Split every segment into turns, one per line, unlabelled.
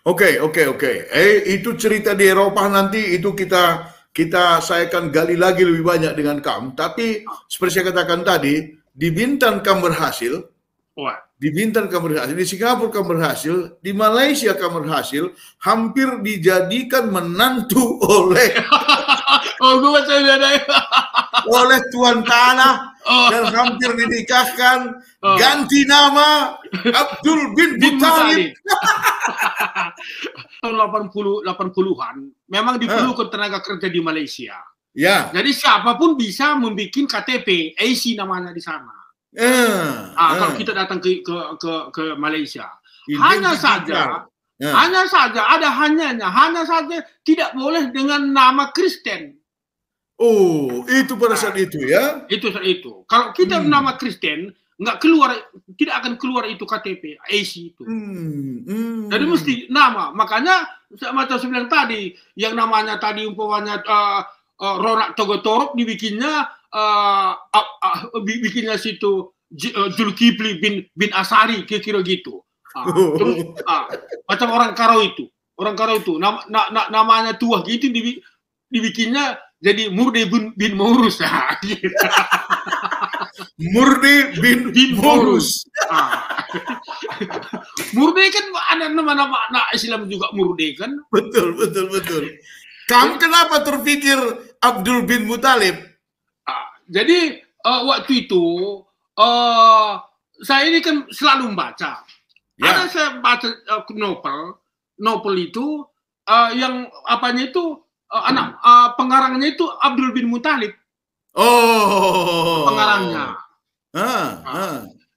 Oke. Itu cerita di Eropa nanti itu saya akan gali lagi lebih banyak dengan kamu. Tapi seperti saya katakan tadi, di Bintan kamu berhasil, di Singapura kamu berhasil, di Malaysia kamu berhasil, hampir dijadikan menantu oleh oleh tuan tanah dan hampir dinikahkan, ganti nama Abdul bin Muttalib.
Tahun 80-an memang diperlukan tenaga kerja di Malaysia.
Ya.
Jadi siapapun bisa membuat KTP, AC namanya di sana. Kalau kita datang ke Malaysia, hanya saja ada hanya saja tidak boleh dengan nama Kristen.
Oh, itu pada saat itu ya?
Itu. Kalau kita nama Kristen, tidak akan keluar itu KTP, AC itu. Jadi mesti nama. Makanya macam saya bilang tadi, yang namanya tadi umpamanya Ronak Togotorok dibikinnya situ Zulkifli bin Asari kira-kira gitu. Terus macam orang Karo itu namanya tua gitu dibikinnya jadi Murdi bin Maurus.
Murdi bin Maurus.
Murdi kan ada nama-nama Islam juga Murdi kan.
Betul. Kamu kenapa terpikir Abdul bin Muttalib?
Jadi waktu itu saya ini kan selalu membaca. Ada saya baca novel itu yang apanya itu pengarangnya itu Abdul bin Muttalib. Pengarangnya.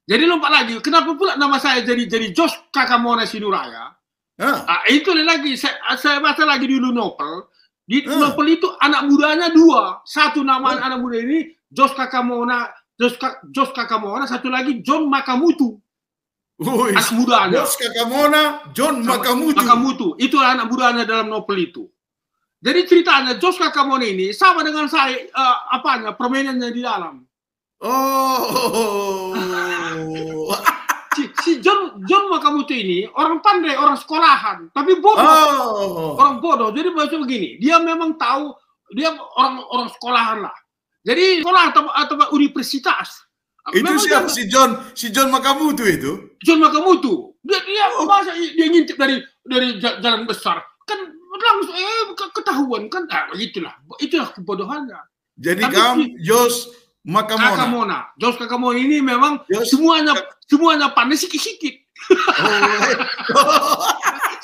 Jadi lompat lagi, kenapa pula nama saya jadi Jos Kakamona Sinuraya? Itu lagi saya baca lagi dulu novel. Di novel itu anak mudanya dua. Satu nama anak muda ini Jos Kakamona, satu lagi John Makamutu. Anak mudanya.
Jos Kakamona, John Makamutu.
Itu anak mudanya dalam novel itu. Jadi ceritanya Jos Kakamona ini sama dengan saya permainannya di dalam. Si John Makamutu ini orang pandai, orang sekolahan, tapi bodoh. Orang bodoh. Jadi baca begini, dia memang tahu dia orang sekolahan lah. Jadi sekolah atau universitas.
Itu siapa si John Makamutu itu?
John Makamutu. Dia ngintip dari jalan besar. Kan langsung ketahuan kan, itulah kebodohannya.
Jadi kamu Jos Kakamona.
Jos Kakamona ini memang semuanya pandai sikit-sikit.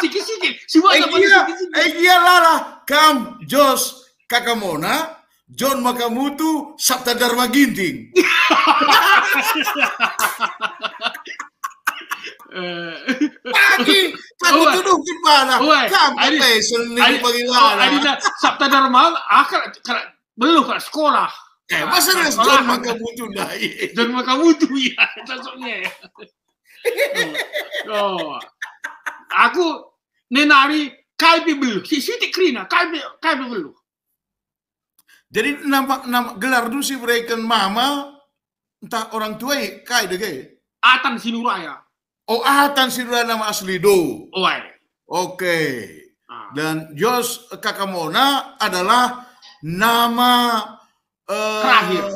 Sikit-sikit. Semuanya pandai sikit-sikit.
Iyalah, kamu Jos Kakamona, John Makamutu, Sabta Dharma Ginting. Kamu tuduh gimana? Kamu pesel nih bagaimana?
Sabta Dharma belum ke sekolah.
Masa John Makamutu naik?
John Makamutu ya, cocoknya. Aku nenari kalbi belu, sitik krina kalbi belu.
Jadi nama gelar dulu si mereka mama entah orang tua kai deh.
Atan Sinuraya.
Atan Sinuraya nama asli do. Oke. Dan Jos Kakamona adalah nama
terakhir.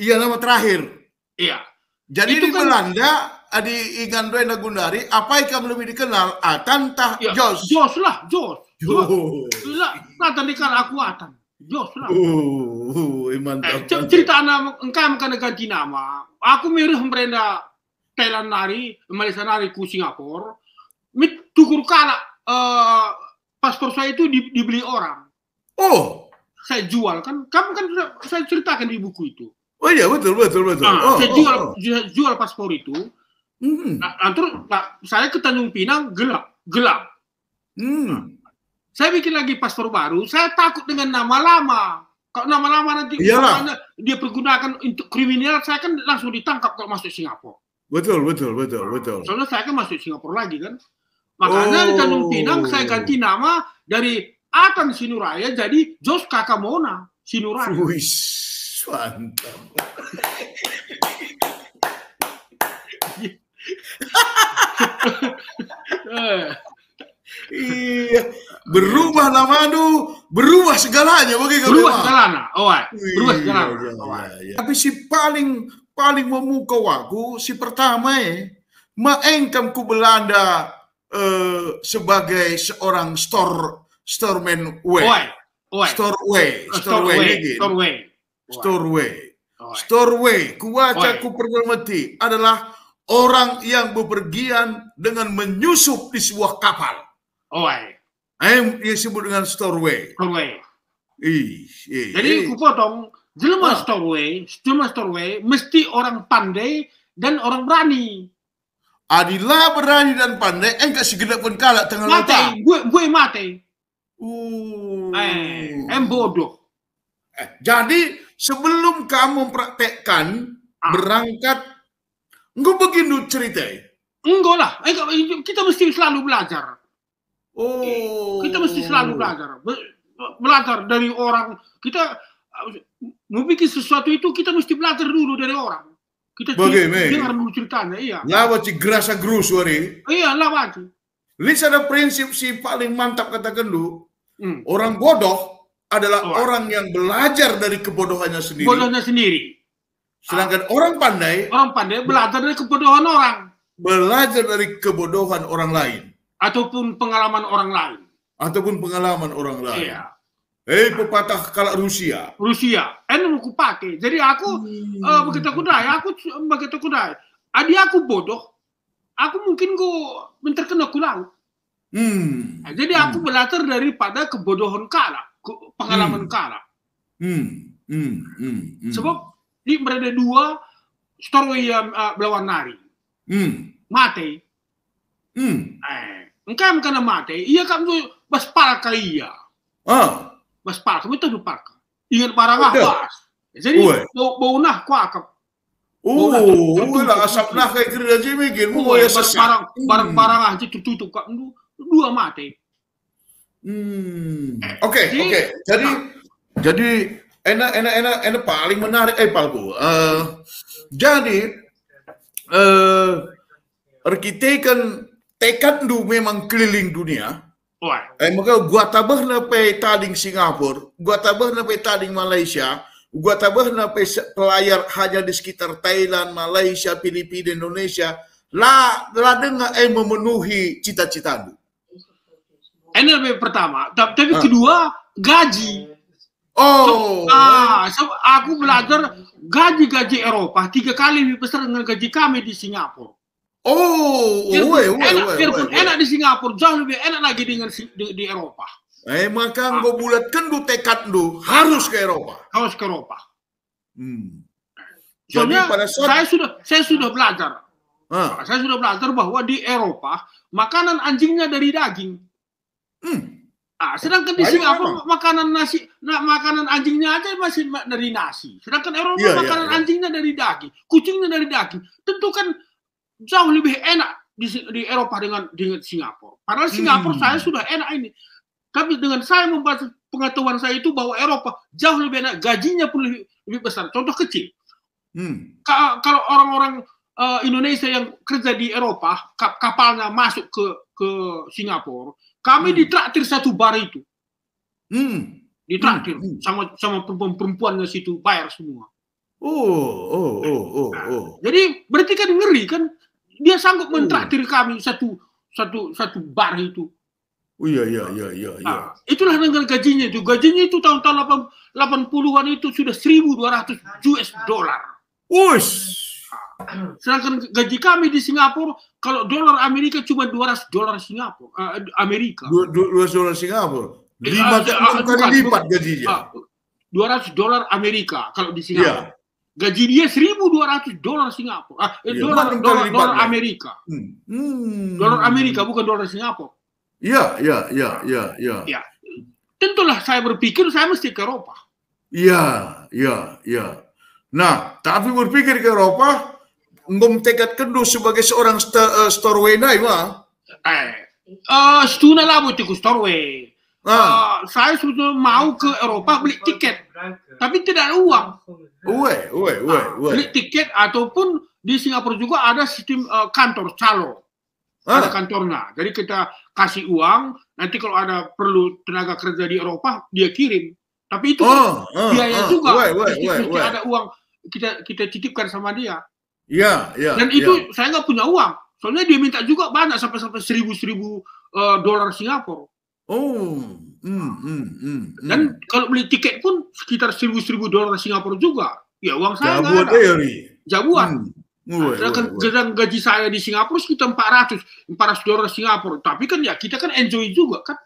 Iya, nama terakhir.
Iya.
Jadi itu di Belanda di Igandoi Nagundari apa yang belum dikenal Atan tah Jos.
Jos. Atan dikenal aku Atan. Jos lah.
Mantap.
Cerita anak engkau kan ganti nama. Aku mirip merenda Thailand nari, Malaysia nari ku Singapura. Tukur kala paspor saya itu dibeli orang. Saya jual kan. Kamu kan saya ceritakan di buku itu.
Oh iya, betul.
Saya jual paspor itu. Terus saya ke Tanjung Pinang gelap. Saya bikin lagi paspor baru, saya takut dengan nama lama. Kalau nama lama nanti dia pergunakan untuk kriminal, saya kan langsung ditangkap kalau masuk Singapura.
Betul.
Soalnya saya kan masuk Singapura lagi kan. Makanya di Tanjung Pinang saya ganti nama dari Atan Sinuraya jadi Jos Kakamona Sinuraya.
Wih, mantap. Iya, berubah nama itu, berubah segalanya bagi kami.
Berubah segalanya, berubah segalanya.
Tapi si paling memukau aku, si pertama maengkam ku Belanda sebagai seorang storeman Storeway. Kuaca ku permati adalah orang yang bepergian dengan menyusup di sebuah kapal. Yang disebut dengan storeway.
Jadi ku potong, jelema storeway mesti orang pandai dan orang berani.
Adilah berani dan pandai, enggak segenap pun kalah tengah lautan.
Gue mati. Bodoh.
Jadi sebelum kamu mempraktekkan berangkat, enggak begini cerita.
Enggak lah, kita mesti selalu belajar. Kita mesti selalu belajar dari orang. Kita mau bikin sesuatu itu kita mesti belajar dulu dari orang. Kita dengar dulu ceritanya, iya.
Lawaci gerasa gerus wari.
Iya, lawaci.
Lihat ada prinsip si paling mantap katakan dulu. Orang bodoh adalah orang yang belajar dari kebodohannya sendiri. Sedangkan orang pandai
belajar dari kebodohan orang.
Belajar dari kebodohan orang lain.
Ataupun pengalaman orang lain. Iya.
Pepatah kalau Rusia.
Mau ku pakai. Jadi aku begitu kudai. Adi aku bodoh. Aku mungkin terkena ku laut. Jadi aku belajar daripada kebodohan kala, pengalaman kala. Sebab di berada dua story yang belawan nari. Mati. Engkau kena mati. Iya kamu baspal kali iya. Baspal kamu itu lupa. Ingat barang apa? Jadi bau nah kuakap.
Lah asap nah kayak kira aja mikir.
Barang aja tutup kamu dua mati.
Oke. Jadi enak paling menarik Palku. Jadi kita kan tekad du memang keliling dunia. Maka gua tabah na pe tading Singapura, gua tabah na pe tading Malaysia, gua tabah na pe pelayar hanya di sekitar Thailand, Malaysia, Filipina, Indonesia. Lah dengar memenuhi cita-cita du.
Ini lebih pertama, tapi kedua gaji. Aku belajar gaji Eropa 3 kali lebih besar dengan gaji kami di Singapura. Biarpun enak di Singapura, jauh lebih enak lagi dengan di Eropa.
Maka gue bulatkan du tekad du harus ke Eropa.
Soalnya saya sudah belajar. Saya sudah belajar bahwa di Eropa makanan anjingnya dari daging. Sedangkan di Singapura makanan anjingnya aja masih dari nasi. Sedangkan Eropa makanan anjingnya dari daging, kucingnya dari daging. Tentu kan jauh lebih enak di Eropa dengan Singapura. Padahal Singapura saya sudah enak ini. Tapi dengan saya membaca pengetahuan saya itu bahwa Eropa jauh lebih enak, gajinya pun lebih besar. Contoh kecil. Kalau orang-orang Indonesia yang kerja di Eropa, kapalnya masuk ke Singapura, kami ditraktir 1 bar itu. Ditraktir sama perempuannya situ, bayar semua. Jadi berarti kan ngeri kan? Dia sanggup mentraktir kami satu bar itu.
Iya.
Itulah dengan gajinya itu. Gajinya itu tahun-tahun 80-an itu sudah $1,200. Sedangkan gaji kami di Singapura, kalau dolar Amerika cuma $200 Singapura. Amerika.
$200 Singapura. 5 kali lipat gajinya.
$200 Amerika kalau di Singapura. Gaji dia $1,200 Singapura. Dolar Amerika. Dolar Amerika bukan dolar Singapura.
Iya.
Tentulah saya berpikir saya mesti ke Eropa.
Iya. Nah, tapi berpikir ke Eropa, ngom tekad kedua sebagai seorang storeway mah.
Setuna lah buat ikut storeway. Saya sudah mau ke Eropa beli tiket, tapi tidak ada uang. Beli tiket ataupun di Singapura juga ada sistem kantor calo. Ada kantornya. Jadi kasih uang, nanti kalau ada perlu tenaga kerja di Eropa dia kirim. Tapi itu biaya juga, mesti ada uang kita titipkan sama dia.
Iya.
Dan itu saya nggak punya uang, soalnya dia minta juga banyak sampai $1.000 Singapura. Dan kalau beli tiket pun sekitar $1.000 Singapura juga. Ya uang saya nggak ada. Jabuan. Sedang gaji saya di Singapura sekitar $400 Singapura. Tapi kan ya kita kan enjoy juga kan.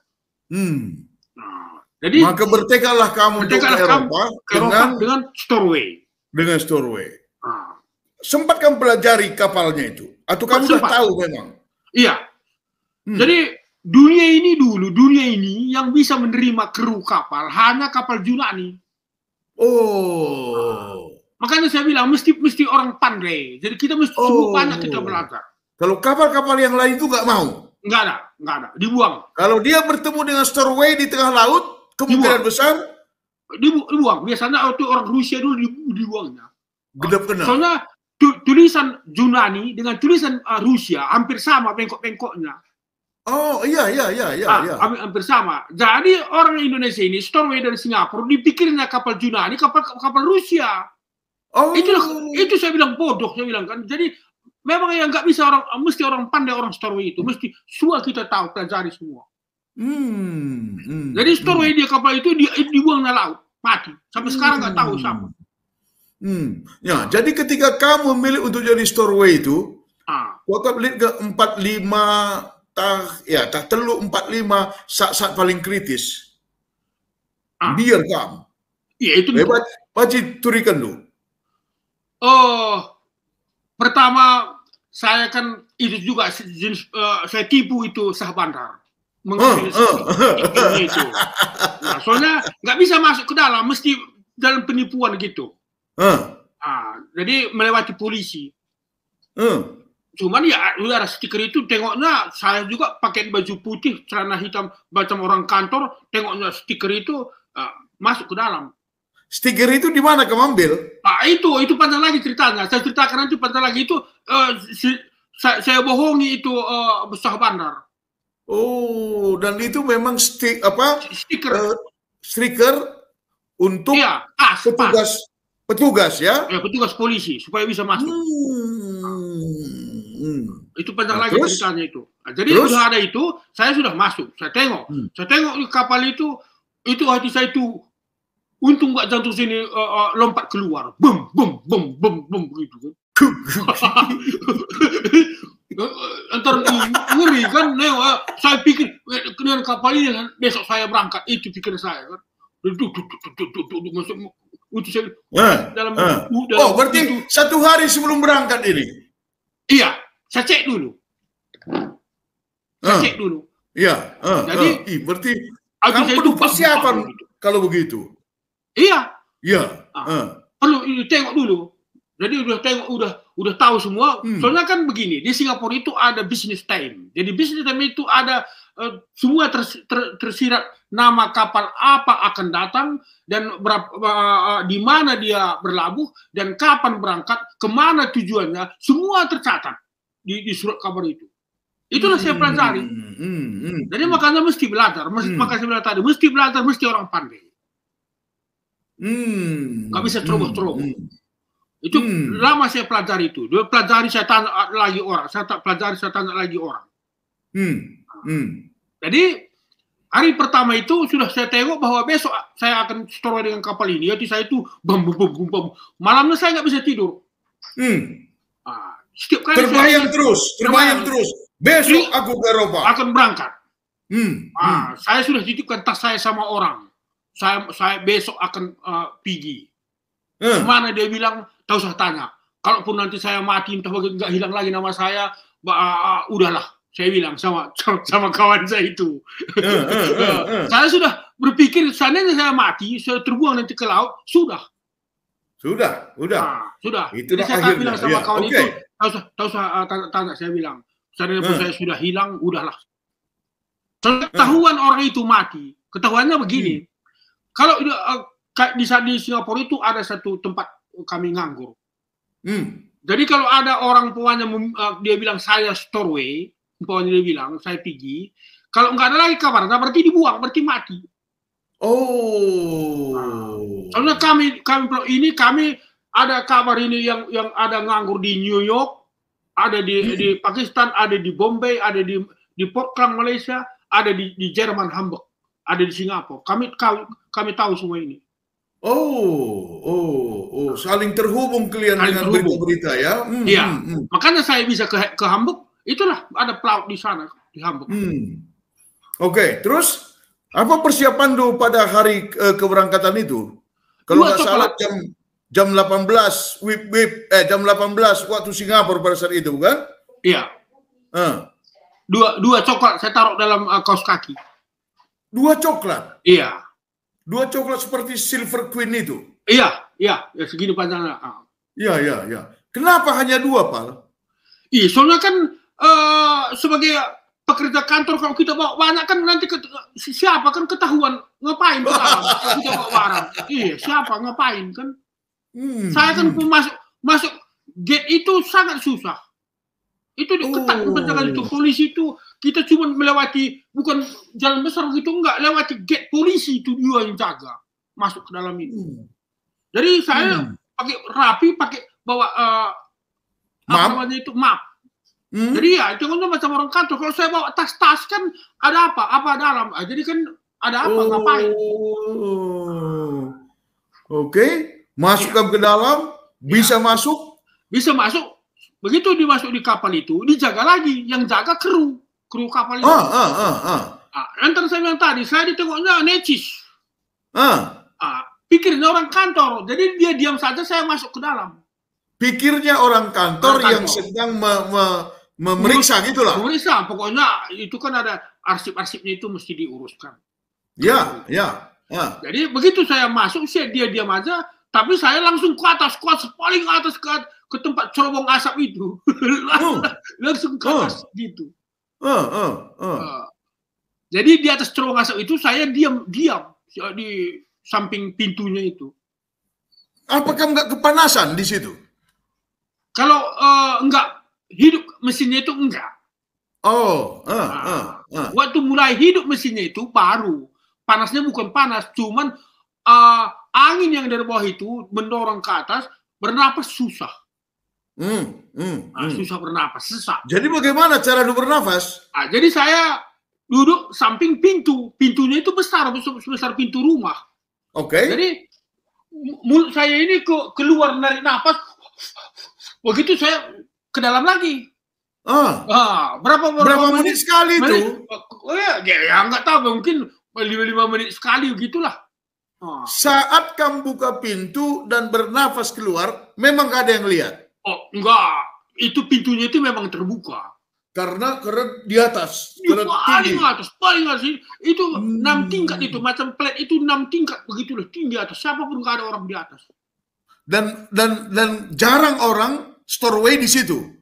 Nah, jadi maka bertekadlah kamu untuk ke Eropa
dengan Storeway.
Dengan Storeway. Sempat kamu pelajari kapalnya itu? Atau kamu sudah tahu memang?
Iya. Jadi dunia ini yang bisa menerima kru kapal hanya kapal Junani. Makanya saya bilang mesti orang pandai. Jadi kita mesti banyak kita belajar.
Kalau kapal-kapal yang lain itu nggak mau?
Nggak ada, dibuang.
Kalau dia bertemu dengan Storeway di tengah laut, kemungkinan besar
dibuang. Biasanya itu orang Rusia dulu dibuangnya.
Gedap kena.
Soalnya tulisan Junani dengan tulisan Rusia hampir sama bengkok-bengkoknya.
Iya.
Hampir sama. Jadi orang Indonesia ini Storeway dari Singapura dipikirnya kapal Junani, kapal Rusia. Itu saya bilang bodoh, saya bilang kan. Jadi memang yang nggak bisa mesti orang pandai orang Storeway itu, mesti semua kita tahu, pelajari semua. Jadi Storeway dia kapal itu dibuang ke laut, mati. Sampai sekarang nggak tahu siapa.
Ya, jadi ketika kamu memilih untuk jadi Storeway itu, kau beli ke 45 teluk 45 saat paling kritis. Biar kamu.
Iya itu.
Pasti turikan dulu.
Pertama saya kan itu juga saya tipu itu sah bandar. Itu. Nah, soalnya nggak bisa masuk ke dalam, mesti dalam penipuan gitu. Jadi melewati polisi. Cuman ya udah ada stiker itu, tengoknya saya juga pakai baju putih, celana hitam macam orang kantor, tengoknya stiker itu masuk ke dalam.
Stiker itu di mana kamu ambil?
Itu panjang lagi ceritanya. Saya ceritakan nanti panjang lagi itu. Saya bohongi itu besar bandar.
Dan itu memang stiker untuk petugas ya?
Ya, petugas polisi supaya bisa masuk. Itu panjang lagi ceritanya itu. Jadi sudah ada itu, saya sudah masuk. Saya tengok kapal itu hati saya itu. Untung nggak jantung sini lompat keluar, bum begitu kan. Antar ngeri kan, saya pikir dengan kapal ini besok saya berangkat, itu pikir saya kan. Itu saya dalam
berarti itu, 1 hari sebelum berangkat ini?
Iya, saya cek dulu.
Iya. Jadi berarti kamu perlu persiapan kalau begitu.
Iya.
Perlu
tengok dulu. Jadi udah tahu semua. Soalnya kan begini, di Singapura itu ada business time. Jadi business time itu ada semua tersirat nama kapal apa akan datang dan di mana dia berlabuh dan kapan berangkat, kemana tujuannya, semua tercatat di surat kabar itu. Itulah saya pelajari. Jadi makanya mesti belajar. Makanya saya bilang tadi, mesti belajar, mesti orang pandai. Gak bisa ceroboh-ceroboh. Itu lama saya pelajari itu. Pelajari saya tanya lagi orang. Saya tak pelajari saya tanya lagi orang. Jadi hari pertama itu sudah saya tengok bahwa besok saya akan Storeway dengan kapal ini. Jadi saya itu bam. Malamnya saya nggak bisa tidur. Setiap kali
terbayang terus. Besok aku ke Eropa.
Akan berangkat. Saya sudah titipkan tas saya sama orang. Saya besok akan pergi. Kemana dia bilang, tak usah tanya. Kalaupun nanti saya mati, entah nggak hilang lagi nama saya, udahlah. Saya bilang sama kawan saya itu. Saya sudah berpikir, seandainya saya mati, saya terbuang nanti ke laut, sudah.
Sudah.
Jadi saya bilang sama kawan itu, tak usah tanya, saya bilang. Seandainya pun saya sudah hilang, udahlah. Ketahuan orang itu mati. Ketahuannya begini. Kalau di Singapura itu ada satu tempat kami nganggur. Jadi kalau ada orang tuanya dia bilang saya Storeway, umpamanya dia bilang saya pergi, Kalau nggak ada lagi kabar, nah berarti dibuang, berarti mati. Soalnya kami ada kabar ini yang ada nganggur di New York, ada di Pakistan, ada di Bombay, ada di Port Klang Malaysia, ada di Jerman Hamburg, ada di Singapura. Kami tahu semua ini.
Saling terhubung kalian dengan berita-berita ya.
Iya. Makanya saya bisa ke Hamburg. Itulah ada pelaut di sana di Hamburg.
Oke, terus apa persiapan tuh pada hari keberangkatan itu? Kalau nggak salah jam 18 jam 18 waktu Singapura pada saat itu, bukan?
Iya. Dua coklat saya taruh dalam kaos kaki.
2 coklat?
Iya.
2 coklat seperti Silver Queen itu?
Iya, segini panjangnya.
Iya. Kenapa hanya 2, Pak?
Iya, soalnya kan sebagai pekerja kantor kalau kita bawa banyak kan nanti siapa kan ketahuan ngapain ke dalam kita bawa barang. Iya, siapa ngapain kan? Saya kan masuk gate itu sangat susah. Itu ketat penjagaan itu, polisi itu kita cuma melewati bukan jalan besar gitu, enggak, lewati gate polisi itu dia yang jaga masuk ke dalam itu. Jadi saya pakai rapi, pakai bawa map. Jadi ya itu kan macam orang kantor. Kalau saya bawa tas-tas kan ada apa dalam. Jadi kan ada apa ngapain?
Oke. Masukkan ke dalam, bisa masuk? Bisa
masuk. Begitu dimasuk di kapal itu, dijaga lagi. Yang jaga kru kapal itu. Antar saya bilang tadi, saya ditengoknya necis. Pikirnya orang kantor. Jadi dia diam saja, saya masuk ke dalam.
Pikirnya orang kantor yang sedang memeriksa gitulah.
Memeriksa, pokoknya itu kan ada arsip-arsipnya itu mesti diuruskan.
Ya.
Jadi begitu saya masuk, dia diam aja. Tapi saya langsung ke atas, paling atas ke tempat cerobong asap itu. Langsung ke atas gitu. Jadi di atas cerobong asap itu saya diam di samping pintunya itu.
Apakah nggak kepanasan di situ?
Kalau nggak hidup mesinnya itu enggak. Waktu mulai hidup mesinnya itu baru. Panasnya bukan panas, cuman angin yang dari bawah itu mendorong ke atas, bernapas susah. Susah bernapas, sesak.
Jadi bagaimana cara bernafas?
Jadi saya duduk samping pintu. Pintunya itu besar pintu rumah.
Oke.
Jadi mulut saya ini keluar narik nafas. Begitu saya ke dalam lagi.
Berapa menit sekali itu?
Ya nggak tahu, mungkin 5 menit sekali gitulah.
Saat kamu buka pintu dan bernafas keluar, memang gak ada yang lihat?
Enggak. Itu pintunya itu memang terbuka.
Karena di atas.
Paling atas. Itu 6 tingkat itu. Macam plat itu 6 tingkat. Begitulah tinggi atas. Siapapun gak ada orang di atas.
Dan jarang orang storeway di situ?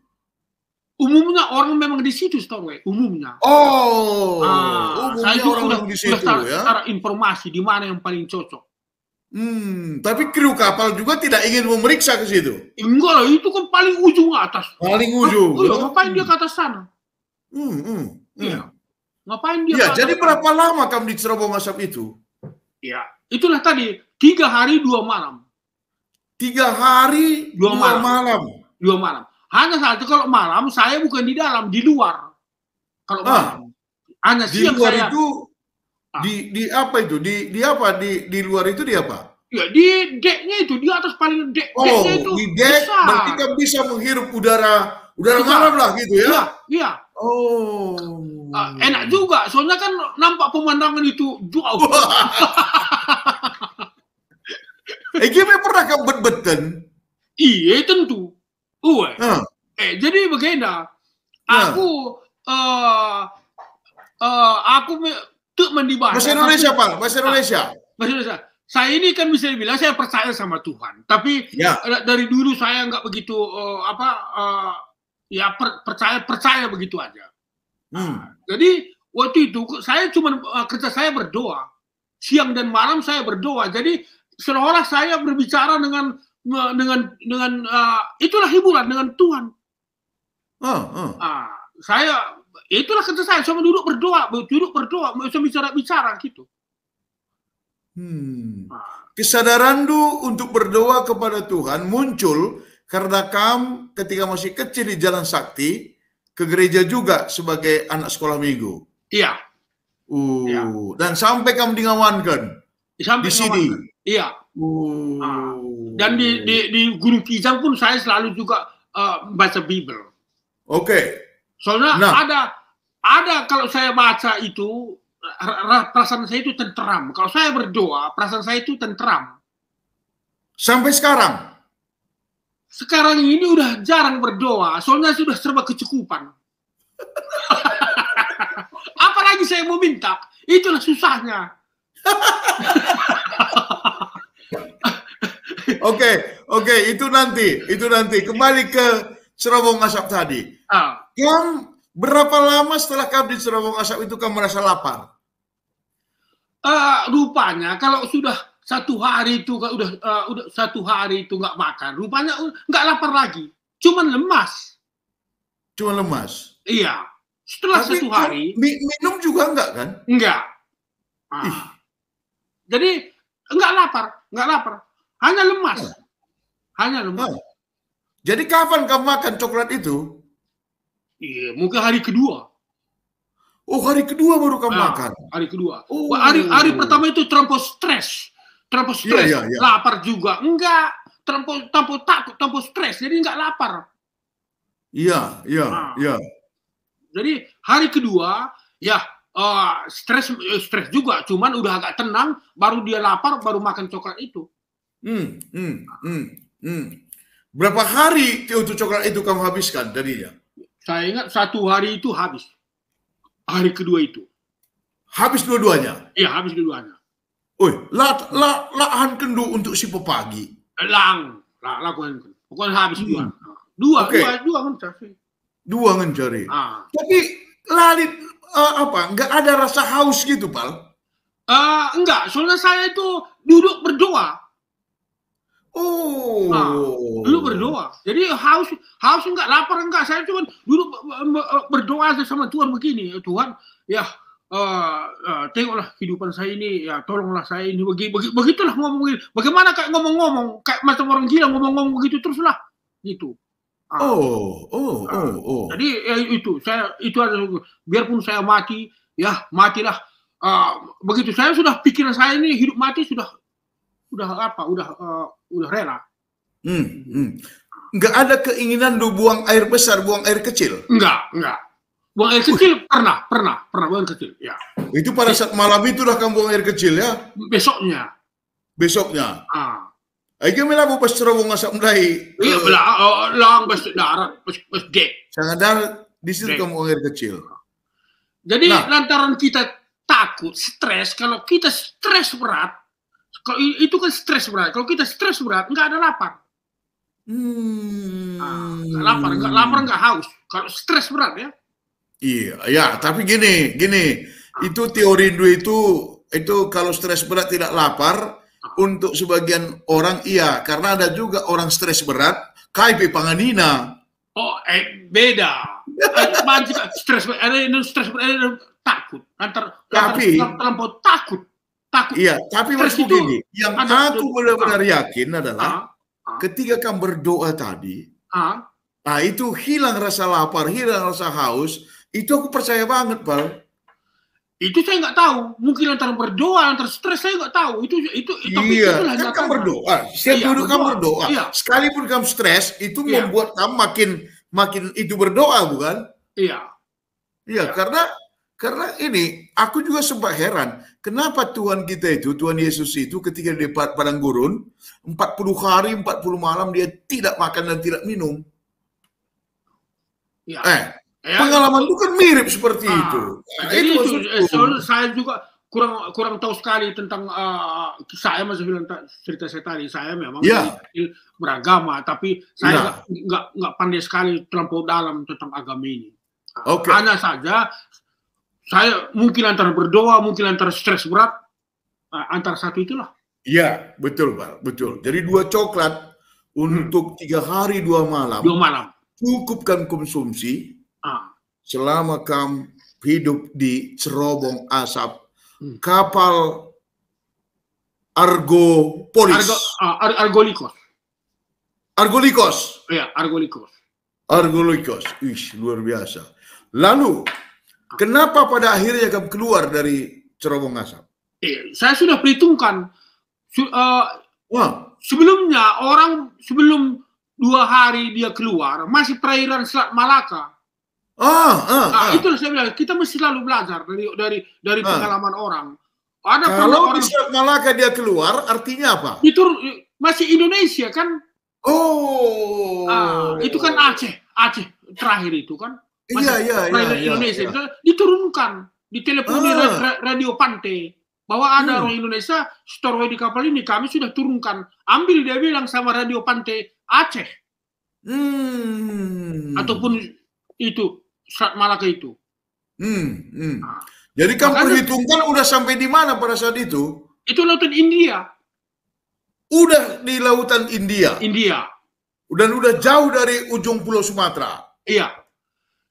Umumnya orang memang di situ storeway. Umumnya.
Umumnya orang di situ ya.
Secara informasi di mana yang paling cocok.
Tapi kru kapal juga tidak ingin memeriksa ke situ.
Enggak lah, itu kan paling ujung atas.
Paling ujung.
Ngapain dia ke atas sana? Iya. Ngapain dia?
Jadi berapa lama kamu di cerobong asap itu?
Ya, itulah tadi 3 hari 2 malam.
3 hari 2 malam.
2 malam. Hanya satu, kalau malam saya bukan di dalam, di luar. Kalau malam. Hanya
di luar saya, itu di apa itu? Di apa? Di luar itu di apa?
Ya di decknya itu, di atas paling decknya itu.
Di deck besar. Berarti kan bisa menghirup udara malam lah gitu ya?
Iya. Enak juga, soalnya kan nampak pemandangan itu jauh.
Gimana pernah kamu bet-beten?
Iya tentu. Jadi begini, aku tuh mendibahas.
Bahasa Indonesia, Pak. Bahasa Indonesia.
Saya ini kan bisa dibilang saya percaya sama Tuhan, tapi dari dulu saya nggak begitu percaya begitu aja. Jadi waktu itu saya cuma kerja saya berdoa, siang dan malam saya berdoa. Jadi seolah saya berbicara dengan itulah hiburan dengan Tuhan. Saya itulah kata saya, sama duduk berdoa, bisa bicara gitu.
Kesadaran untuk berdoa kepada Tuhan muncul karena kamu ketika masih kecil di Jalan Sakti ke gereja juga sebagai anak sekolah minggu.
Iya.
Dan sampai kamu dingawankan di sini.
Iya. Dan di Gunung Kijang pun saya selalu juga baca Bible.
Oke.
Soalnya ada kalau saya baca itu perasaan saya itu tenteram. Kalau saya berdoa, perasaan saya itu tenteram.
Sampai sekarang?
Sekarang ini udah jarang berdoa, soalnya sudah serba kecukupan. Apalagi saya mau minta, itulah susahnya. Oke, itu nanti. Kembali ke Cerobong Asap tadi. Kamu berapa lama setelah kamu di Cerobong Asap itu kamu merasa lapar? Rupanya kalau sudah satu hari itu udah 1 hari itu nggak makan, rupanya nggak lapar lagi, cuman lemas. Iya. Setelah
tapi
1 hari.
Minum juga enggak kan?
Enggak. Jadi enggak lapar, hanya lemas.
Jadi kapan kamu makan coklat itu?
Iya, mungkin hari kedua.
Oh, hari kedua baru kamu makan.
Hari kedua. Hari pertama itu terlampau stres. Iya. Lapar juga. Enggak. Terlampau takut, terlampau stres. Jadi enggak lapar.
Iya.
Jadi hari kedua, ya stres juga. Cuman udah agak tenang, baru dia lapar, baru makan coklat itu.
Berapa hari untuk coklat itu kamu habiskan tadinya?
Saya ingat 1 hari itu habis. Hari kedua itu.
Habis dua-duanya?
Iya, habis dua-duanya.
Lahan kendu untuk si pepagi.
Lakukan. Pokoknya habis dua. Dua mencari.
Dua mencari. Tapi lalit nggak ada rasa haus gitu, Pal?
Enggak, soalnya saya itu duduk berdoa. Duduk berdoa. Jadi haus enggak, lapar enggak. Saya cuma duduk berdoa sama Tuhan begini. Tuhan, ya tengoklah kehidupan saya ini, ya tolonglah saya ini. Begitulah ngomongin. Bagaimana kayak ngomong-ngomong, kayak macam orang gila ngomong-ngomong begitu teruslah. Gitu. Jadi ya itu ada, biarpun saya mati, ya matilah. Begitu saya sudah pikiran saya ini hidup mati sudah rela.
Enggak ada keinginan buang air besar, buang air kecil?
Enggak. Buang air kecil pernah buang air kecil, ya.
Itu pada saat malam itulah kamu buang air kecil, ya?
Besoknya.
Ayo melabu pas Cerobong Asap mendai.
Iya, lang pas darat, pas dek.
Sangat darat, di situ kamu buang air kecil.
Jadi lantaran kita takut, stres, kalau kita stres berat, kalau itu kan stres berat. Kalau kita stres berat, nggak ada lapar. Nggak lapar, nggak haus. Kalau stres berat ya.
Iya, tapi gini. Itu teori itu kalau stres berat tidak lapar, untuk sebagian orang iya, karena ada juga orang stres berat, KIP Panganina.
Beda. Stres berat, ada takut. Terlampau takut.
Iya, tapi maksud begini, yang aku benar-benar yakin adalah ketika kamu berdoa tadi, itu hilang rasa lapar, hilang rasa haus, itu aku percaya banget, Bal.
Itu saya nggak tahu, mungkin antara berdoa, antara stres saya nggak tahu.
Iya, kan kamu berdoa, setiap duduk kamu berdoa, sekalipun kamu stres, itu membuat kamu makin itu berdoa, bukan? Iya, karena ini, aku juga sempat heran, kenapa Tuhan kita itu, Tuhan Yesus itu ketika di padang gurun, 40 hari, 40 malam dia tidak makan dan tidak minum. Pengalaman itu kan mirip seperti itu.
Jadi saya juga kurang tahu sekali tentang saya masih bilang cerita saya tadi, saya memang beragama, tapi saya nggak pandai sekali terlampau dalam tentang agama ini. Hanya saja saya mungkin antara berdoa, mungkin antara stres berat, antara satu itulah.
Iya, betul, Pak. Betul. Jadi 2 coklat untuk 3 hari 2 malam.
2 malam.
Cukupkan konsumsi. selama kamu hidup di cerobong asap kapal Argopolis.
Argolikos.
Argolikos.
Ya, Argolikos.
Argolikos. Luar biasa. Lalu, kenapa pada akhirnya kamu keluar dari cerobong asap?
Saya sudah perhitungkan. Sebelumnya, sebelum 2 hari dia keluar, masih perairan Selat Malaka. Itulah saya bilang, kita mesti selalu belajar dari pengalaman orang.
Kalau di Selat Malaka dia keluar, artinya apa?
Itu masih Indonesia kan? Itu kan Aceh terakhir itu kan?
Iya.
Indonesia diturunkan, diteleponi radio Pantai bahwa ada orang Indonesia storeway di kapal ini, kami sudah turunkan. Ambil, dia bilang sama radio Pantai Aceh. Ataupun itu Selat Malaka itu.
Jadi kamu perhitungkan udah sampai di mana pada saat itu?
Itu lautan India.
Udah di lautan India. Dan udah jauh dari ujung Pulau Sumatera.
Iya.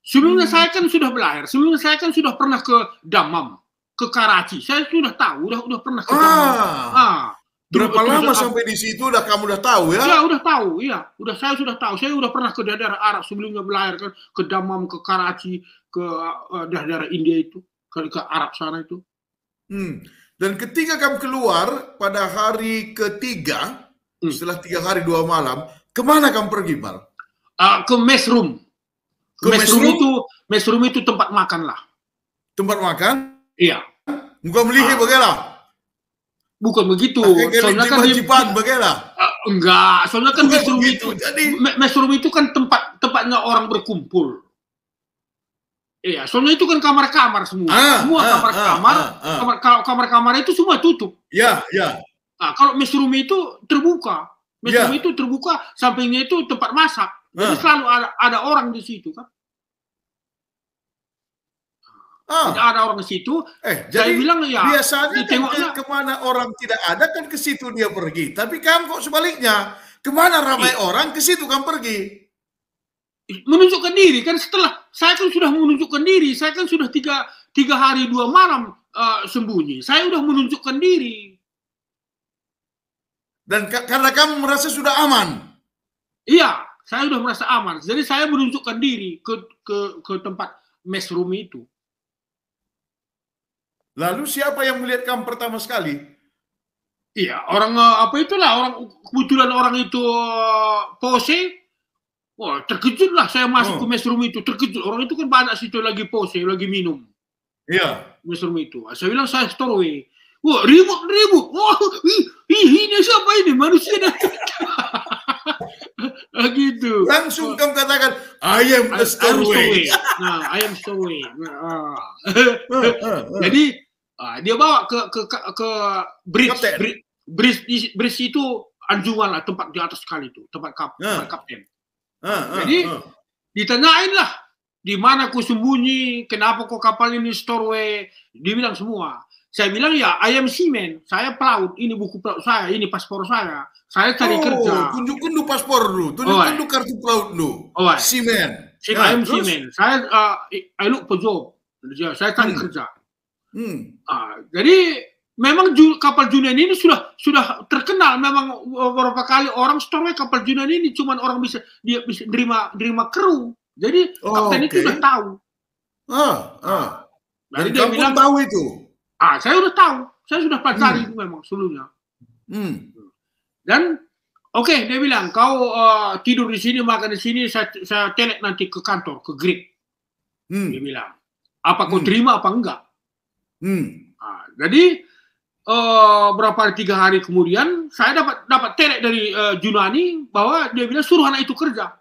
Sebelumnya saya kan sudah berlayar. Sebelumnya saya kan sudah pernah ke Dammam, ke Karachi. Saya sudah tahu, udah pernah ke Dammam.
Berapa lama sampai di situ kamu udah tahu ya?
Ya, udah tahu, iya. Saya sudah tahu. Saya udah pernah ke daerah Arab sebelumnya berlayar kan, ke Dammam, ke Karachi, ke daerah India itu, ke Arab sana itu.
Dan ketika kamu keluar pada hari ketiga, setelah 3 hari 2 malam, kemana kamu pergi, Bal?
Ke Messroom. Messroom itu tempat makan lah.
Tempat makan?
Iya.
Bukan melihat bagaimana?
Bukan begitu.
Soalnya kan
enggak. Soalnya kan Messroom itu kan tempatnya orang berkumpul. Iya, soalnya itu kan kamar-kamar semua. Kamar-kamar itu semua tutup.
Ya.
Kalau Messroom itu terbuka. Messroom itu terbuka, sampingnya itu tempat masak. Jadi selalu ada orang di situ kan. Tidak ada orang di situ.
Saya bilang ya. Biasanya kemana orang tidak ada kan ke situ dia pergi. Tapi kamu kok sebaliknya. Kemana ramai orang ke situ kamu pergi.
Menunjukkan diri kan, setelah saya kan sudah menunjukkan diri. Saya kan sudah 3 hari 2 malam sembunyi. Saya sudah menunjukkan diri.
Dan karena kamu merasa sudah aman.
Iya, saya sudah merasa aman. Jadi saya menunjukkan diri ke tempat Messroom itu.
Lalu siapa yang melihat kamu pertama sekali?
Iya, orang kebetulan orang itu pose. Wah, terkejut lah saya masuk ke Messroom itu, terkejut. Orang itu kan banyak situ lagi pose, lagi minum.
Iya.
Messroom itu. Saya bilang saya storeway. Wah, ribut. Wah, ini siapa ini? Manusia datang. Gitu.
Langsung kamu katakan, I am a storeway.
I am storeway. Jadi dia bawa ke bridge itu anjungan lah, tempat di atas sekali itu, tempat kapten. Jadi ditanyain lah, di mana aku sembunyi, kenapa kok kapal ini storeway, dia bilang semua. Saya bilang ya, I am seaman, saya pelaut, ini buku pelaut saya, ini paspor saya cari kerja.
Tunjukkan dulu paspor dulu, tunjukkan dulu kartu pelaut dulu. Seaman.
I am seaman, saya I look for job, saya cari kerja. Jadi memang kapal Junain ini sudah terkenal, memang beberapa kali orang storeway kapal Junain ini cuman orang bisa nerima kru. Jadi kapten itu sudah tahu.
Jadi dia bilang tahu itu.
Saya udah tahu, saya sudah pelajari itu memang sebelumnya. Dan dia bilang kau tidur di sini, makan di sini, saya telek nanti ke kantor, ke grid. Dia bilang, apa kau terima apa enggak? Jadi berapa 3 hari kemudian saya dapat telek dari Junani bahwa dia bilang suruh anak itu kerja.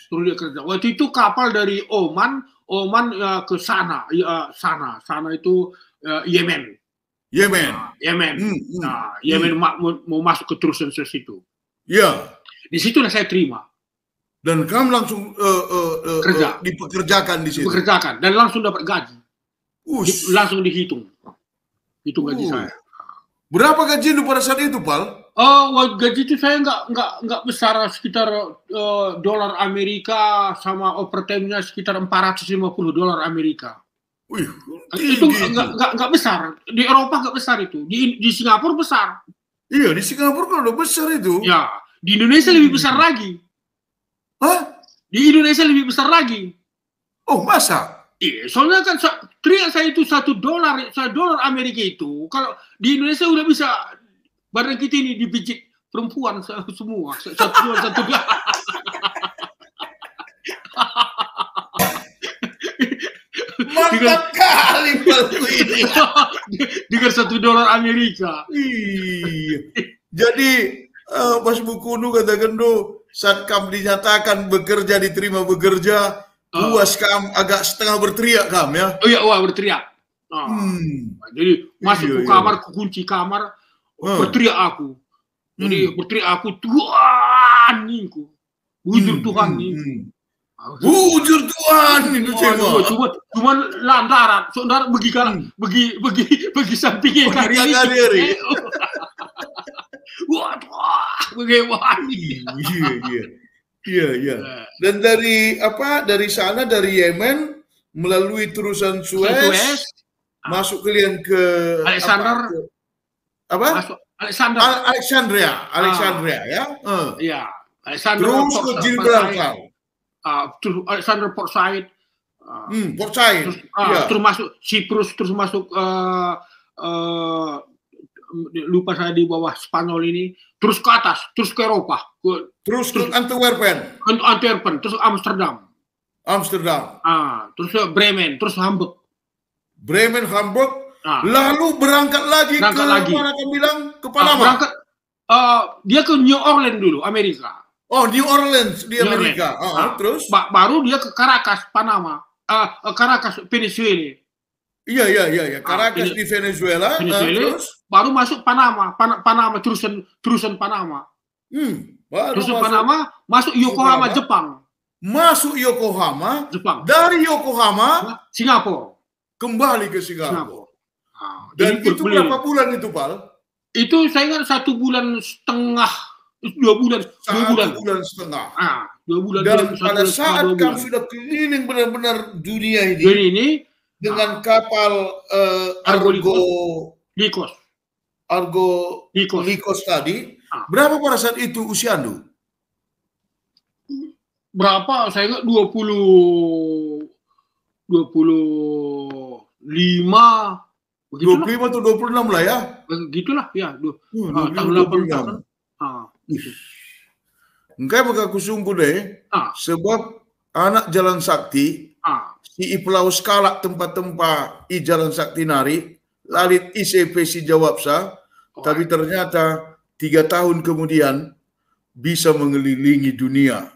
Suruh dia kerja. Waktu itu kapal dari Oman ke sana itu Yemen. Yemen mau masuk ke Trusen itu.
Iya.
Di situlah saya terima.
Dan kamu langsung
kerja,
dipekerjakan di situ.
Dipekerjakan dan langsung dapat gaji. Langsung dihitung gaji saya.
Berapa gaji itu pada saat itu, Pal?
gaji itu saya nggak besar, sekitar dolar Amerika sama overtime-nya sekitar $450 Amerika.
Wih,
itu nggak besar. Di Eropa nggak besar itu. Di Singapura besar.
Iya, di Singapura kan udah besar itu.
Ya, di Indonesia lebih besar lagi.
Hah?
Di Indonesia lebih besar lagi.
Oh, masa?
Iya, soalnya kan teriak saya itu $1 Amerika itu. Kalau di Indonesia udah bisa badan kita ini dipijit perempuan semua. Satu.
Mantap kali palku ini.
Dengan $1 Amerika.
Iya. Jadi Mas Bukunu katakan saat kamu dinyatakan bekerja, diterima bekerja, puas kamu agak setengah berteriak kamu ya?
Oh iya, berteriak. Jadi masuk ke kamar, kunci kamar, berteriak aku. Jadi berteriak aku, Tuhan niku, wujud Tuhan niku.
Wujud Tuhan itu
cuma lantaran, saudara bagi sampingnya kari. Wah, bagaimana?
Iya. Dan dari sana, dari Yemen melalui terusan Suez masuk kalian ke Alexandria ya?
Iya,
terus ke Gibraltar.
Terus Alexander Port Said.
Port Said.
Terus masuk Siprus, terus masuk lupa saya di bawah Spanyol ini, terus ke atas, terus ke Eropa,
terus ke Antwerpen,
terus Amsterdam, terus ke Bremen, terus Hamburg,
lalu berangkat lagi ke mana kamu bilang? Ke Panama.
Dia ke New Orleans dulu, Amerika.
Oh, New Orleans di Amerika. Terus
baru dia ke Caracas, Panama, Caracas, Venezuela.
Iya. Caracas di Venezuela. Terus
baru masuk Panama, terusan Panama. Terusan Panama, masuk Yokohama, Jepang.
Masuk Yokohama, Jepang. Dari Yokohama,
Singapura.
Kembali ke Singapura. Dan itu berapa bulan itu, Pal?
Itu saya ingat 1 bulan setengah, 2 bulan.
1 bulan setengah.
2 bulan.
Dan pada saat kamu sudah keliling benar-benar dunia ini dengan kapal Argo Lycos tadi, berapa pada saat itu usia Anda?
Berapa? Saya ingat 25.
25 atau 26 lah ya?
Begitulah ya. Tahun 80.
Engkau bakal kusungguh deh, sebab anak Jalan Sakti, si Pulau Skalak tempat-tempat i Jalan Sakti nari, lalit ICP si jawab sa, tapi ternyata 3 tahun kemudian bisa mengelilingi dunia.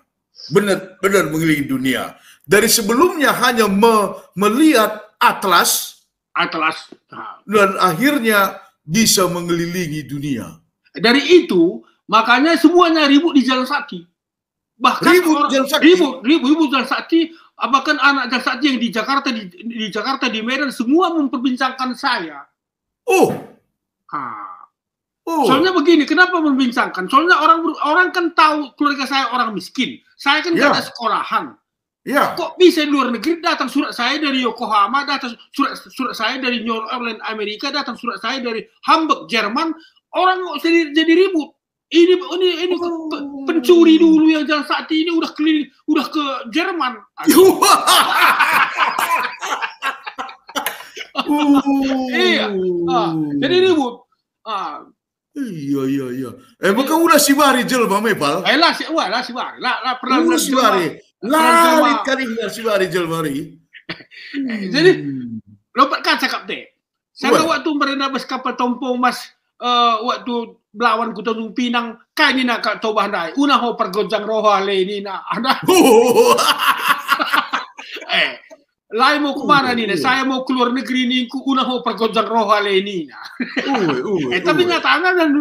Benar mengelilingi dunia. Dari sebelumnya hanya melihat atlas, dan akhirnya bisa mengelilingi dunia.
Dari itu, makanya semuanya ribut di Jalan Sakti. Bahkan ribut Jalan Sakti, bahkan anak Jalan Sakti yang di Jakarta, di Medan, semua memperbincangkan saya. Soalnya begini, kenapa membincangkan? Soalnya orang kan tahu keluarga saya orang miskin. Saya kan gak ada sekolahan. Kok bisa di luar negeri datang surat saya dari Yokohama, datang surat saya dari New Orleans Amerika, datang surat saya dari Hamburg Jerman. Orang jadi ribut. Ini pencuri dulu yang Jalan Sakti ini udah keliling, udah ke Jerman. Iya. Jadi ribut.
Iya. Bukan udah sibari jelma mepal.
Sibari. Pernah
sibari. Lalit kali sibari jelmari.
Jadi lompat kaca kapten. Saya waktu merenabas kapal Tompo Mas, waktu belawan ku Tanjung Pinang, kayaknya nak tahu bandai. Una ho pergojang roha le ni na. Lai mau kemana nih? Saya mau keluar negeri nih. Una ho pergojang roha le ni na. Tapi nyatanya dan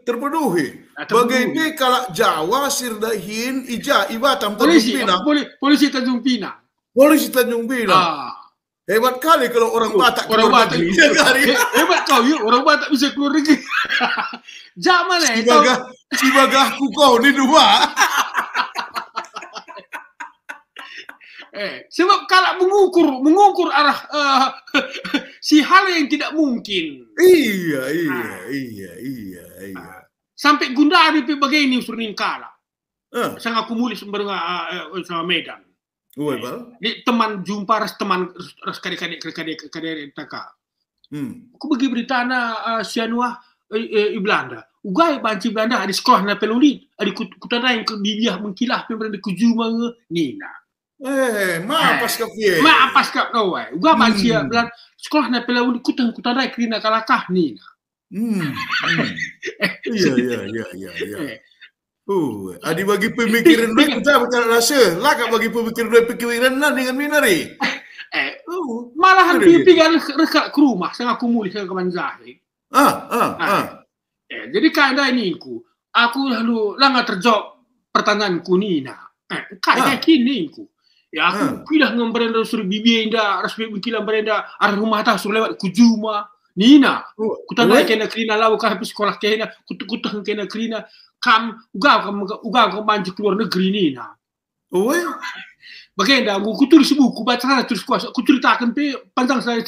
terpenuhi. Bagaimana kalau Jawa, Sirdahin, Ibatam, Tanjung Pinang.
Polisi Tanjung Pinang.
Hebat kali kalau orang Batak keluar negeri.
Hebat kau, yuk orang Batak bisa keluar negeri. Zaman
si bagahku kau ni dua.
Sebab kalau mengukur arah si hal yang tidak mungkin.
Iya.
Sampai Gundari begini suruh kala. Sangat kumulis sama Medan. Di teman jumpa teman kadek taka. Aku bagi berita sianua Belanda. Ugai banci Belanda di sekolah na peluli, di kutana yang kebibiah mengkilah pemberi di kujuma nina.
Maapas ka pie.
Maapas ka kawai. Ugai banci Belanda sekolah na peluli kutana krina kalakah nina.
Iya. Adi bagi pemikiran baik kita bukan rasa. Laka bagi pemikiran dengan minari.
Malahan pipigan rekat ke rumah sangat kumuli sangat kemanjahi. Jadi kaya ini aku lalu langat terjawab pertanyaanku Nina. Kaya kini ya aku kilah ngemberenda suruh bibi indah resmi kilah berenda arah rumah tak suruh lewat kujuma Nina. Kutanya kena krina lalu kah sekolah kena kutang kena krina kam uga manju keluar negeri Nina. Bagaimana aku tulis buku baca terus kuasa aku ceritakan pe pantang saya.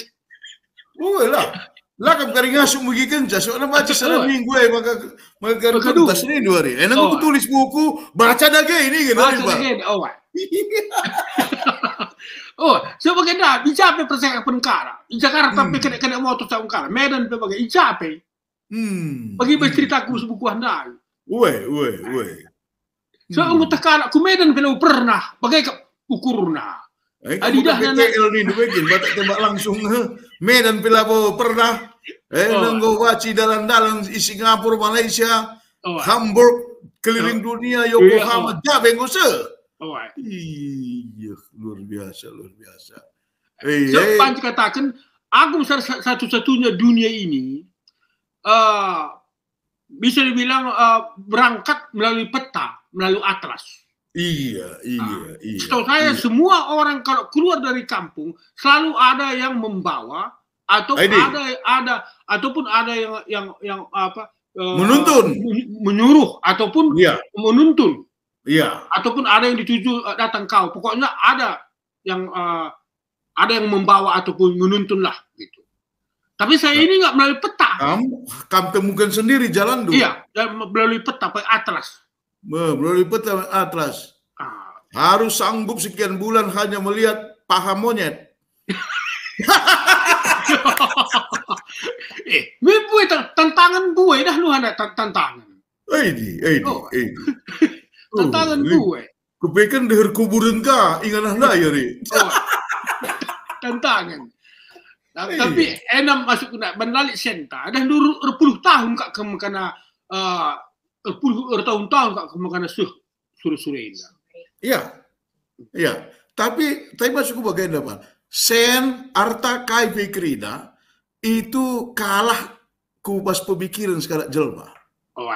Lah kam kari ngasuk mugi kenca soalnya baca sana minggu maka kertas ini 2 hari. Enak aku tulis buku baca dage ini
baca dage so bagaimana bicara percaya perkara di Jakarta pe kena motor sa ungkara Medan pe bagaimana icape bagi berceritaku sebuku handal so aku tekan aku Medan pernah bagaimana ukurna
adidah PTL ni begin batak tembak langsung Medan pelabo pernah nanggo waci dalan-dalan di Singapura Malaysia Hamburg keliling dunia Yokohama jabe ngose iya luar biasa
so panci katakan aku satu-satunya dunia ini bisa dibilang berangkat melalui peta melalui atlas.
Iya.
Setahu saya semua orang kalau keluar dari kampung selalu ada yang membawa atau ataupun ada yang
menuntun,
menyuruh ataupun menuntun.
Iya.
Ataupun ada yang dituju datang kau. Pokoknya ada yang membawa ataupun menuntun lah gitu. Tapi saya ini nggak melalui peta.
Kamu temukan sendiri jalan dulu.
Iya, melalui peta pakai atlas.
Melalui peta atlas. Harus sanggup sekian bulan hanya melihat paha monyet.
Buat tantangan gue dah lu ada tantangan. Tantangan gue.
Kepekan dehar kuburan ka ingat lah ya ri.
Tantangan. Tapi enam masuk kena bandalik senta. Dah 20 tahun kak kemana 10 tahun-tahun kak kemana suruh indah.
Iya. Tapi masuk ke bagian apa? Sen arta kai pikrina itu kalah kupas pemikiran sekarang jelma.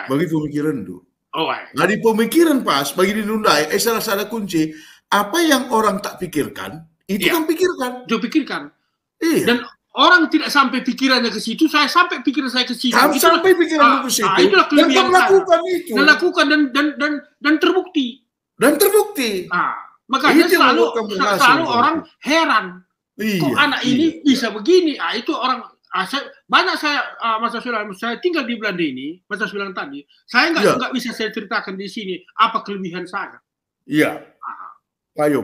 Bagi pemikiran tu. Nah di pemikiran pas bagi dinundai salah kunci apa yang orang tak pikirkan itu kan pikirkan.
Dia pikirkan.
Iya.
Dan orang tidak sampai pikirannya ke situ, saya sampai pikiran saya ke situ.
Kamu sampai pikiran ke situ.
Itulah kelebihan
melakukan itu.
Dan lakukan dan terbukti. Makanya selalu orang heran. Kok anak ini bisa begini? Itu orang banyak masa saya tinggal di Belanda ini, masa bilang tadi, saya nggak bisa saya ceritakan di sini apa kelebihan saya.
Iya. Payo.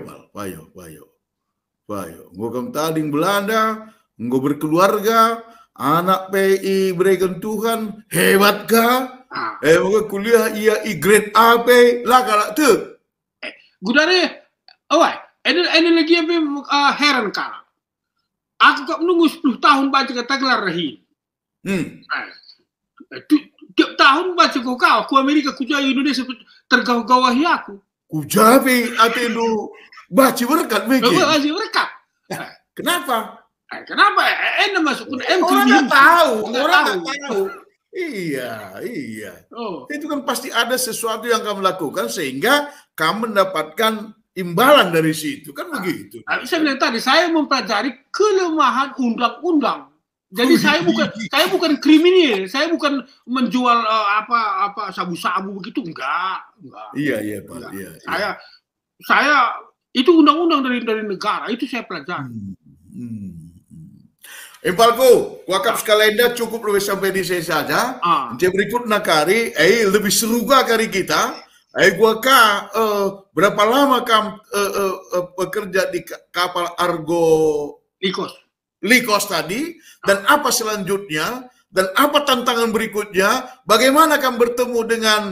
Ngokam tadi Belanda, nggo berkeluarga, anak PI berikan Tuhan, hebat kah? Moga kuliah i grade A pe lah kalau tu.
Gudare, ini lagi yang heran kala. Aku kok menunggu 10 tahun baca kata gelar rahim. Tiap tahun baca kau Amerika kuja Indonesia tergawah-gawahi aku.
Kujabi atau baca berkat mungkin.
Baca berkat.
Kenapa?
Enak masuk
orang nggak tahu. Iya. Itu kan pasti ada sesuatu yang kamu lakukan sehingga kamu mendapatkan imbalan dari situ, kan begitu.
Saya bilang tadi, saya mempelajari kelemahan undang-undang. Jadi saya bukan kriminal, saya bukan menjual apa sabu-sabu begitu, enggak.
Iya Pak. Iya.
Saya itu undang-undang dari negara, itu saya pelajari.
Impalku, wakaf kalenda cukup lebih sampai di sini saja. Nanti berikutnya kari, lebih seru kari kita. Gua berapa lama kamu bekerja di kapal Argo Likos tadi, dan apa selanjutnya, dan apa tantangan berikutnya, bagaimana kamu bertemu dengan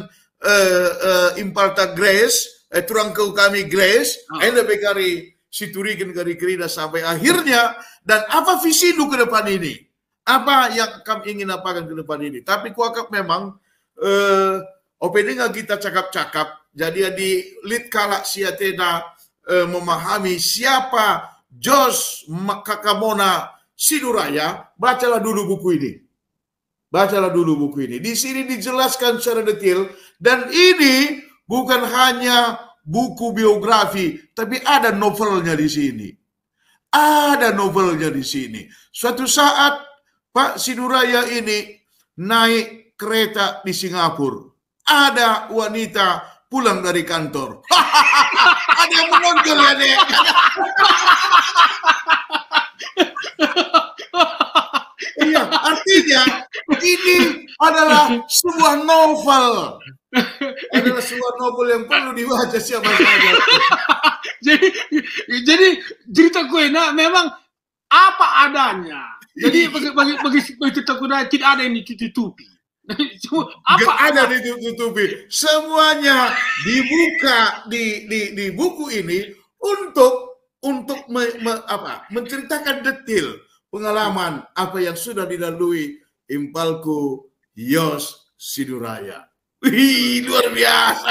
Impalta Grace, turangkau kami Grace, anda bekari siturikan kari kerida sampai akhirnya, dan apa visi lu ke depan ini? Apa yang kamu ingin apakan ke depan ini? Tapi kuakap memang OPD nggak kita cakap-cakap, jadi di lead kalak siatena memahami siapa Jos Kakamona Siduraya, bacalah dulu buku ini. Bacalah dulu buku ini. Di sini dijelaskan secara detail, dan ini bukan hanya buku biografi, tapi ada novelnya di sini. Ada novelnya di sini. Suatu saat Pak Siduraya ini naik kereta di Singapura. Ada wanita pulang dari kantor. Ada yang menonjol ya, Dek. Iya, artinya ini adalah sebuah novel. Adalah sebuah novel yang perlu dibaca siapa saja.
jadi cerita Kuena memang apa adanya. Jadi bagi cerita Kuena tidak ada yang ditutupi.
Apa ada ditutupi. Semuanya dibuka di buku ini untuk menceritakan detail pengalaman apa yang sudah dilalui Impalku Yos Siduraya. Wih, luar biasa.